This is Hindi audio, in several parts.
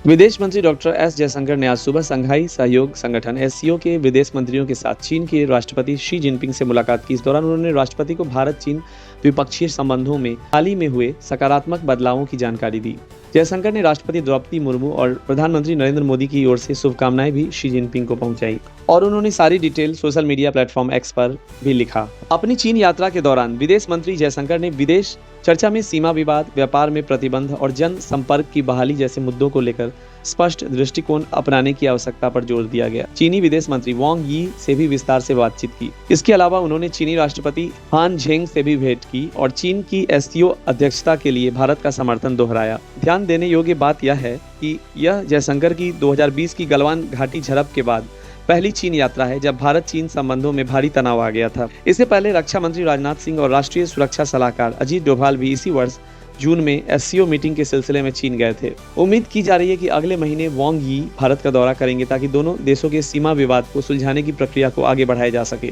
विदेश मंत्री डॉक्टर एस जयशंकर ने आज सुबह शंघाई सहयोग संगठन एससीओ के विदेश मंत्रियों के साथ चीन के राष्ट्रपति शी जिनपिंग से मुलाकात की। इस दौरान उन्होंने राष्ट्रपति को भारत चीन द्विपक्षीय संबंधों में हाल ही में हुए सकारात्मक बदलावों की जानकारी दी। जयशंकर ने राष्ट्रपति द्रौपदी मुर्मू और प्रधानमंत्री नरेंद्र मोदी की ओर से शुभकामनाएं भी शी जिनपिंग को पहुंचाई और उन्होंने सारी detail social media platform x पर भी लिखा। अपनी चीन यात्रा के दौरान विदेश मंत्री जयशंकर ने विदेश चर्चा में सीमा विवाद, व्यापार में प्रतिबंध और जन संपर्क की बहाली जैसे मुद्दों को लेकर स्पष्ट दृष्टिकोण अपनाने की आवश्यकता पर जोर दिया गया। चीनी विदेश मंत्री वांग यी से भी विस्तार से बातचीत की। इसके अलावा उन्होंने चीनी राष्ट्रपति हान झेंग से भी भेंट की और चीन की एससीओ अध्यक्षता के लिए भारत का समर्थन दोहराया। ध्यान देने योग्य बात यह है कि यह जयशंकर की 2020 की गलवान घाटी झड़प के बाद पहली चीन यात्रा है जब भारत चीन संबंधों में भारी तनाव आ गया था। इससे पहले रक्षा मंत्री राजनाथ सिंह और राष्ट्रीय सुरक्षा सलाहकार अजीत डोभाल भी इसी वर्ष जून में एससीओ मीटिंग के सिलसिले में चीन गए थे। उम्मीद की जा रही है कि अगले महीने वांग यी भारत का दौरा करेंगे ताकि दोनों देशों के सीमा विवाद को सुलझाने की प्रक्रिया को आगे बढ़ाया जा सके।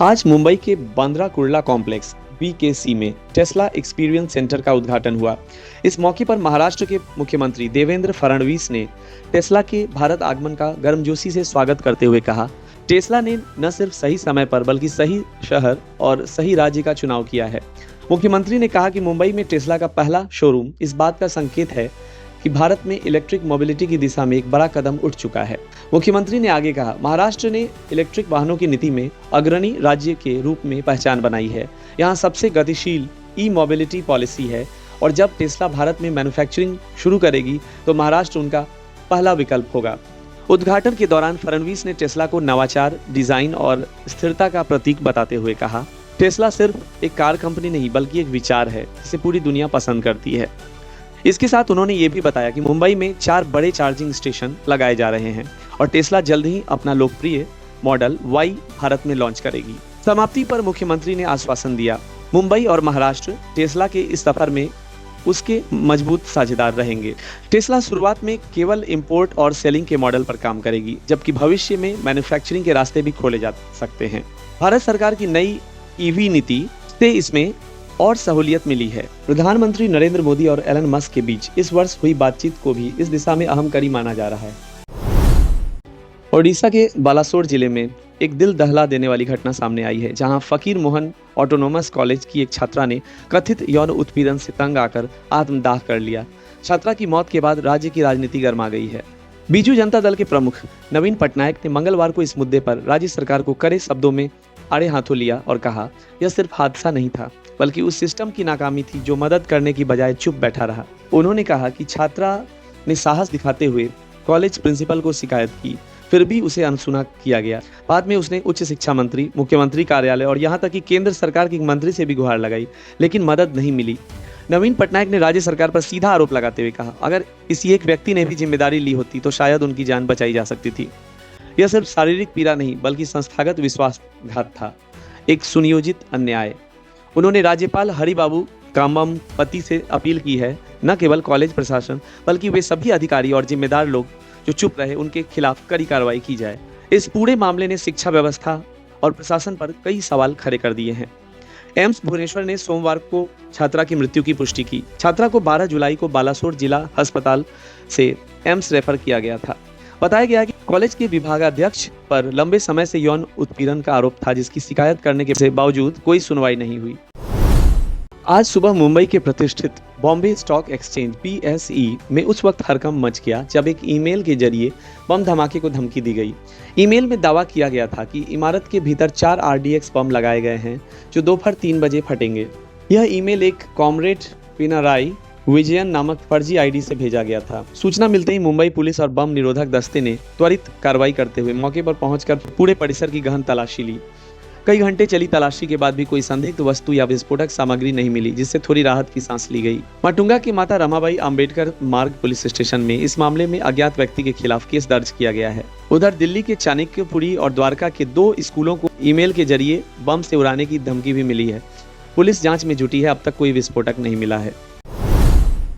आज मुंबई के बांद्रा कुर्ला कॉम्प्लेक्स BKC में टेस्ला एक्सपीरियंस सेंटर का उद्घाटन हुआ। इस मौके पर महाराष्ट्र के मुख्यमंत्री देवेंद्र फडणवीस ने टेस्ला के भारत आगमन का गर्मजोशी से स्वागत करते हुए कहा, टेस्ला ने न सिर्फ सही समय पर बल्कि सही शहर और सही राज्य का चुनाव किया है। मुख्यमंत्री ने कहा कि मुंबई में टेस्ला का पहला शोरूम इस बात का संकेत है कि भारत में इलेक्ट्रिक मोबिलिटी की दिशा में एक बड़ा कदम उठ चुका है। मुख्यमंत्री ने आगे कहा, महाराष्ट्र ने इलेक्ट्रिक वाहनों की नीति में अग्रणी राज्य के रूप में पहचान बनाई है। यहाँ सबसे गतिशील ई मोबिलिटी पॉलिसी है और जब टेस्ला भारत में मैन्युफैक्चरिंग शुरू करेगी तो महाराष्ट्र उनका पहला विकल्प होगा। उद्घाटन के दौरान फडणवीस ने टेस्ला को नवाचार, डिजाइन और स्थिरता का प्रतीक बताते हुए कहा, टेस्ला सिर्फ एक कार कंपनी नहीं बल्कि एक विचार है जिसे पूरी दुनिया पसंद करती है। इसके साथ उन्होंने ये भी बताया कि मुंबई में 4 बड़े चार्जिंग स्टेशन लगाए जा रहे हैं और टेस्ला जल्द ही अपना लोकप्रिय मॉडल Y भारत में लॉन्च करेगी। समाप्ति पर मुख्यमंत्री ने आश्वासन दिया, मुंबई और महाराष्ट्र टेस्ला के इस सफर में उसके मजबूत साझेदार रहेंगे। टेस्ला शुरुआत में केवल इंपोर्ट और सेलिंग के मॉडल पर काम करेगी, जबकि भविष्य में मैन्युफैक्चरिंग के रास्ते भी खोले जा सकते हैं। भारत सरकार की नई EV नीति से इसमें और सहूलियत मिली है। प्रधानमंत्री नरेंद्र मोदी और एलन मस्क के बीच इस वर्ष हुई बातचीत को भी इस दिशा में अहम कड़ी माना जा रहा है। ओडिशा के बालासोर जिले में एक दिल दहला देने वाली घटना सामने आई है, जहां फकीर मोहन ऑटोनोमस कॉलेज की एक छात्रा ने कथित यौन उत्पीड़न से तंग आकर आत्मदाह कर लिया। छात्रा की मौत के बाद राज्य की राजनीति गर्मा गई है। बीजू जनता दल के प्रमुख नवीन पटनायक ने मंगलवार को इस मुद्दे पर राज्य सरकार को कड़े शब्दों में आड़े हाथों लिया और कहा, यह सिर्फ हादसा नहीं था बल्कि उस सिस्टम की नाकामी थी जो मदद करने की बजाय चुप बैठा रहा। उन्होंने कहा कि छात्रा ने साहस दिखाते हुए कॉलेज प्रिंसिपल को शिकायत की, फिर भी उसे अनसुना किया गया। बाद में उसने उच्च शिक्षा मंत्री, मुख्यमंत्री कार्यालय और यहाँ तक कि केंद्र सरकार के मंत्री से भी गुहार लगाई, लेकिन मदद नहीं मिली। नवीन पटनायक ने राज्य सरकार पर सीधा आरोप लगाते हुए कहा, अगर किसी एक व्यक्ति ने भी जिम्मेदारी ली होती तो शायद उनकी जान बचाई जा सकती थी। यह सिर्फ शारीरिक पीड़ा नहीं बल्कि संस्थागत विश्वासघात था, एक सुनियोजित अन्याय। उन्होंने राज्यपाल हरिबाबू काम्बमपति से अपील की है, न केवल कॉलेज प्रशासन बल्कि वे सभी अधिकारी और जिम्मेदार लोग जो चुप रहे उनके खिलाफ कड़ी कार्रवाई की जाए। इस पूरे मामले ने शिक्षा व्यवस्था और प्रशासन पर कई सवाल खड़े कर दिए हैं। एम्स भुवनेश्वर ने सोमवार को छात्रा की मृत्यु की पुष्टि की। छात्रा को 12 जुलाई को बालासोर जिला अस्पताल से एम्स रेफर किया गया था। बताया गया कि कॉलेज के विभागाध्यक्ष पर लंबे समय से यौन उत्पीड़न का आरोप था, जिसकी शिकायत करने के बावजूद कोई सुनवाई नहीं हुई। आज सुबह मुंबई के प्रतिष्ठित बॉम्बे स्टॉक एक्सचेंज BSE में उस वक्त हड़कंप मच गया जब एक ईमेल के जरिए बम धमाके को धमकी दी गई। ईमेल में दावा किया गया था कि इमारत के भीतर 4 RDX बम लगाए गए हैं जो दोपहर 3 बजे फटेंगे। यह ईमेल एक कॉमरेड पिनाराई विजयन नामक फर्जी ID से भेजा गया था। सूचना मिलते ही मुंबई पुलिस और बम निरोधक दस्ते ने त्वरित कार्रवाई करते हुए मौके पर पहुंचकर पूरे परिसर की गहन तलाशी ली। कई घंटे चली तलाशी के बाद भी कोई संदिग्ध वस्तु या विस्फोटक सामग्री नहीं मिली, जिससे थोड़ी राहत की सांस ली गई। माटुंगा की माता रमाबाई अंबेडकर मार्ग पुलिस स्टेशन में इस मामले में अज्ञात व्यक्ति के खिलाफ केस दर्ज किया गया है। उधर दिल्ली के चाणक्यपुरी और द्वारका के 2 स्कूलों को ईमेल के जरिए बम से उड़ाने की धमकी भी मिली है। पुलिस जांच में जुटी है, अब तक कोई विस्फोटक नहीं मिला है।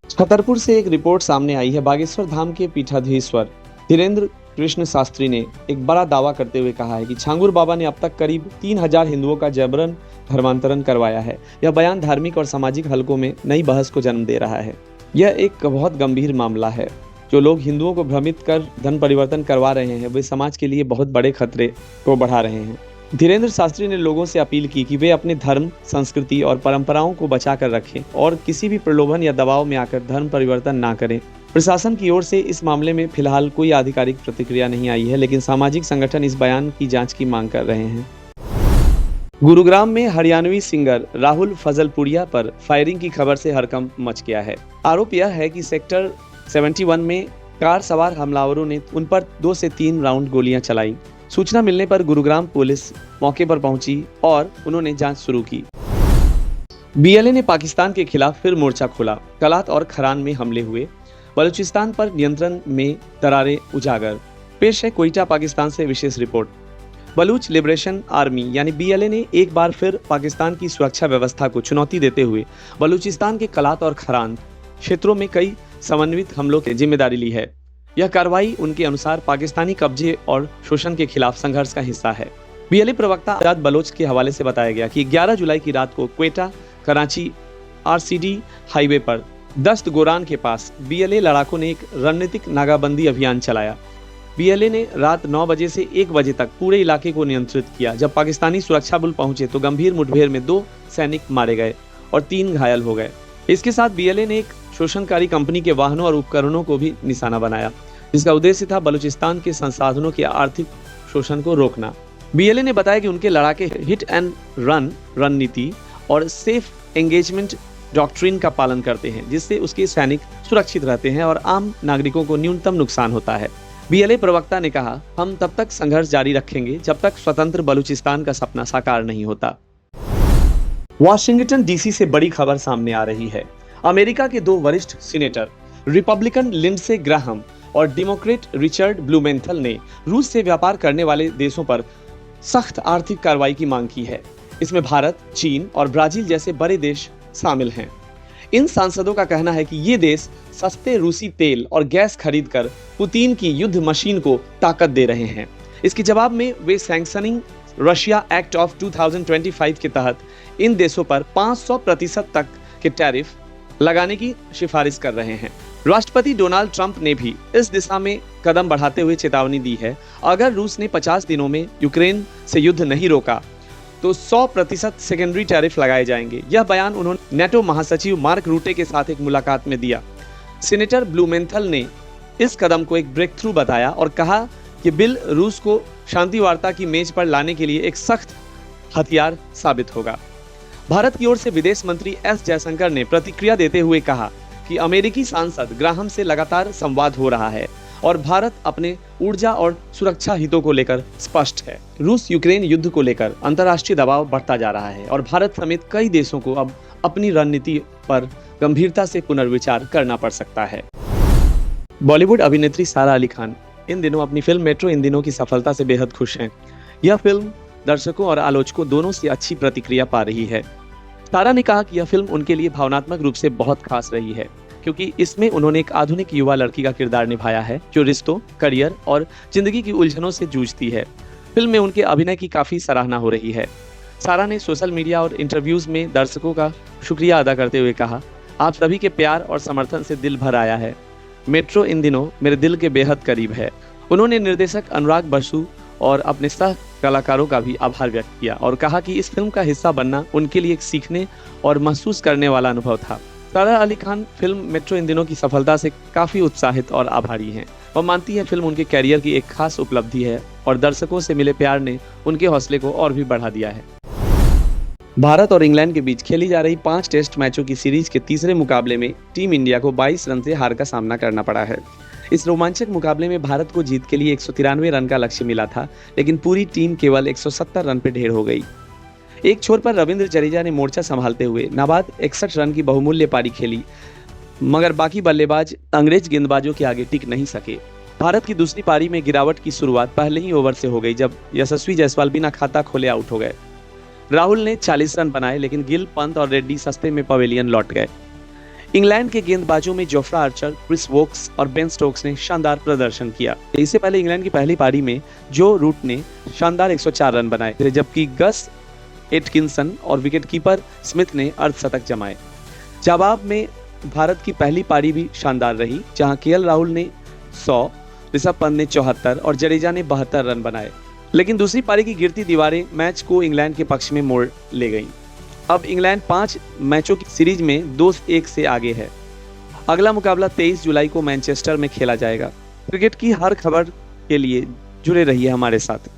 छतरपुर से एक रिपोर्ट सामने आई है। बागेश्वर धाम के पीठाधीश्वर धीरेन्द्र कृष्ण शास्त्री ने एक बड़ा दावा करते हुए कहा है कि छांगुर बाबा ने अब तक करीब 3000 हिंदुओं का जबरन धर्मांतरण करवाया है। यह बयान धार्मिक और सामाजिक हलकों में नई बहस को जन्म दे रहा है। यह एक बहुत गंभीर मामला है। जो लोग हिंदुओं को भ्रमित कर धन परिवर्तन करवा रहे हैं वे समाज के लिए बहुत बड़े खतरे को बढ़ा रहे हैं। धीरेन्द्र शास्त्री ने लोगों से अपील की कि वे अपने धर्म, संस्कृति और परंपराओं को बचा कर रखें और किसी भी प्रलोभन या दबाव में आकर धर्म परिवर्तन ना करें। प्रशासन की ओर से इस मामले में फिलहाल कोई आधिकारिक प्रतिक्रिया नहीं आई है, लेकिन सामाजिक संगठन इस बयान की जांच की मांग कर रहे हैं। गुरुग्राम में हरियाणवी सिंगर राहुल फजलपुरिया पर फायरिंग की खबर से हड़कंप मच गया है। आरोप यह है कि सेक्टर 71 में कार सवार हमलावरों ने उन पर 2 से 3 राउंड गोलियां चलाई। सूचना मिलने पर गुरुग्राम पुलिस मौके पर पहुंची और उन्होंने जांच शुरू की। बीएलए ने पाकिस्तान के खिलाफ फिर मोर्चा खोला। कलात और खरान में हमले हुए। बलूचिस्तान पर नियंत्रण में दरारें उजागर। पेश है क्वेटा पाकिस्तान से विशेष रिपोर्ट। बलूच लिबरेशन आर्मी यानी बीएलए ने एक बार फिर पाकिस्तान की सुरक्षा व्यवस्था को चुनौती देते हुए बलूचिस्तान के कलात और खरान क्षेत्रों में कई समन्वित हमलों की जिम्मेदारी ली है। यह कार्रवाई उनके अनुसार पाकिस्तानी कब्जे और शोषण के खिलाफ संघर्ष का हिस्सा है। बीएलए प्रवक्ता आजाद बलोच के हवाले से बताया गया कि 11 जुलाई की रात को क्वेटा कराची आरसीडी हाईवे पर दस्त गोरान के पास बीएलए लड़ाकों ने एक रणनीतिक नाकाबंदी अभियान चलाया। बीएलए ने रात 9 बजे से 1 बजे तक पूरे इलाके को नियंत्रित किया। जब पाकिस्तानी सुरक्षा बल पहुंचे तो गंभीर मुठभेड़ में 2 सैनिक मारे गए और 3 घायल हो गए। इसके साथ बीएलए ने एक शोषणकारी कंपनी के वाहनों और उपकरणों को भी निशाना बनाया, जिसका उद्देश्य था बलूचिस्तान के संसाधनों के आर्थिक शोषण को रोकना। बीएलए ने बताया कि उनके लड़ाके हिट एंड रन रणनीति और सेफ एंगेजमेंट डॉक्ट्रिन का पालन करते हैं, जिससे उसके सैनिक सुरक्षित रहते हैं और आम नागरिकों को न्यूनतम नुकसान होता है। बीएलए प्रवक्ता ने कहा, हम तब तक संघर्ष जारी रखेंगे जब तक स्वतंत्र बलूचिस्तान का सपना साकार नहीं होता। वाशिंगटन डीसी से बड़ी खबर सामने आ रही है। अमेरिका के 2 वरिष्ठ सीनेटर रिपब्लिकन लिंडसे ग्राहम और डेमोक्रेट रिचर्ड ब्लूमेंथल ने रूस से व्यापार करने वाले देशों पर सख्त आर्थिक कार्रवाई की मांग की है। इसमें भारत, चीन और ब्राजील जैसे बड़े देश शामिल हैं। इन सांसदों का कहना है कि ये देश सस्ते रूसी तेल और गैस खरीदकर पुतिन की युद्ध मशीन को ताकत दे रहे हैं। इसके जवाब में वे सैंक्शनिंग रशिया एक्ट ऑफ 2025 के तहत इन देशों पर 500% तक के टैरिफ लगाने की सिफारिश कर रहे हैं। राष्ट्रपति डोनाल्ड ट्रंप ने भी इस दिशा में कदम बढ़ाते हुए चेतावनी दी है। अगर रूस ने 50 दिनों में यूक्रेन से युद्ध नहीं रोका तो 100% सेकेंडरी टैरिफ लगाए जाएंगे। यह बयान उन्होंने नेटो महासचिव मार्क रूटे के साथ एक मुलाकात में दिया। सीनेटर ब्लूमेंथल ने इस कदम को एक ब्रेक थ्रू बताया और कहा कि बिल रूस को शांति वार्ता की मेज पर लाने के लिए एक सख्त हथियार साबित होगा। भारत की ओर से विदेश मंत्री एस जयशंकर ने प्रतिक्रिया देते हुए कहा कि अमेरिकी सांसद ग्राहम से लगातार संवाद हो रहा है और भारत अपने ऊर्जा और सुरक्षा हितों को लेकर स्पष्ट है। रूस यूक्रेन युद्ध को लेकर अंतर्राष्ट्रीय दबाव बढ़ता जा रहा है और भारत समेत कई देशों को अब अपनी रणनीति पर गंभीरता से पुनर्विचार करना पड़ सकता है। बॉलीवुड अभिनेत्री सारा अली खान इन दिनों अपनी फिल्म मेट्रो इन दिनों की सफलता से बेहद खुश हैं। यह फिल्म दर्शकों और आलोचकों दोनों से अच्छी प्रतिक्रिया पा रही है। सारा ने कहा कि यह फिल्म उनके लिए भावनात्मक रूप से बहुत खास रही है, क्योंकि इसमें उन्होंने एक आधुनिक युवा लड़की का किरदार निभाया है जो रिश्तों, करियर और जिंदगी की उलझनों से जूझती है। फिल्म में उनके अभिनय की काफी सराहना हो रही है। सारा ने सोशल मीडिया और इंटरव्यूज में दर्शकों का शुक्रिया अदा करते हुए कहा, आप सभी के प्यार और समर्थन से दिल भर आया है। मेट्रो इन दिनों मेरे दिल के बेहद करीब है। उन्होंने निर्देशक अनुराग बसु और अपने सह कलाकारों का भी आभार व्यक्त किया और कहा कि इस फिल्म का हिस्सा बनना उनके लिए एक सीखने और महसूस करने वाला अनुभव था। सारा अली खान फिल्म मेट्रो इन दिनों की सफलता से काफी उत्साहित और आभारी हैं। वह मानती है फिल्म उनके कैरियर की एक खास उपलब्धि है और दर्शकों से मिले प्यार ने उनके हौसले को और भी बढ़ा दिया है। भारत और इंग्लैंड के बीच खेली जा रही 5 टेस्ट मैचों की सीरीज के तीसरे मुकाबले में टीम इंडिया को 22 रन से हार का सामना करना पड़ा है। इस रोमांचक मुकाबले में भारत को जीत के लिए 193 रन का लक्ष्य मिला था, लेकिन पूरी टीम केवल 170 रन पर ढेर हो गई। एक छोर पर रविंद्र जडेजा ने मोर्चा संभालते हुए नाबाद 61 रन की बहुमूल्य पारी खेली, मगर बाकी बल्लेबाज अंग्रेज गेंदबाजों के आगे टिक नहीं सके। भारत की दूसरी पारी में गिरावट की शुरुआत पहले ही ओवर से हो गई, जब यशस्वी जायसवाल बिना खाता खोले आउट हो गए। राहुल ने 40 रन बनाए, लेकिन गिल, पंत और रेड्डी सस्ते में पवेलियन लौट गए। इंग्लैंड के गेंदबाजों में जोफ्रा आर्चर, क्रिस वोक्स और बेन स्टोक्स ने शानदार प्रदर्शन किया। इससे पहले इंग्लैंड की पहली पारी में जो रूट ने शानदार 104 रन बनाए, जबकि गस एटकिंसन और विकेटकीपर स्मिथ ने अर्धशतक जमाए। जवाब में भारत की पहली पारी भी शानदार रही, जहां केएल राहुल ने 100, ऋषभ पंत ने 74 और जडेजा ने 72 रन बनाए। लेकिन दूसरी पारी की गिरती दीवारें मैच को इंग्लैंड के पक्ष में मोड़ ले गईं। अब इंग्लैंड 5 मैचों की सीरीज में 2-1 से आगे है। अगला मुकाबला 23 जुलाई को मैनचेस्टर में खेला जाएगा। क्रिकेट की हर खबर के लिए जुड़े रहिए हमारे साथ।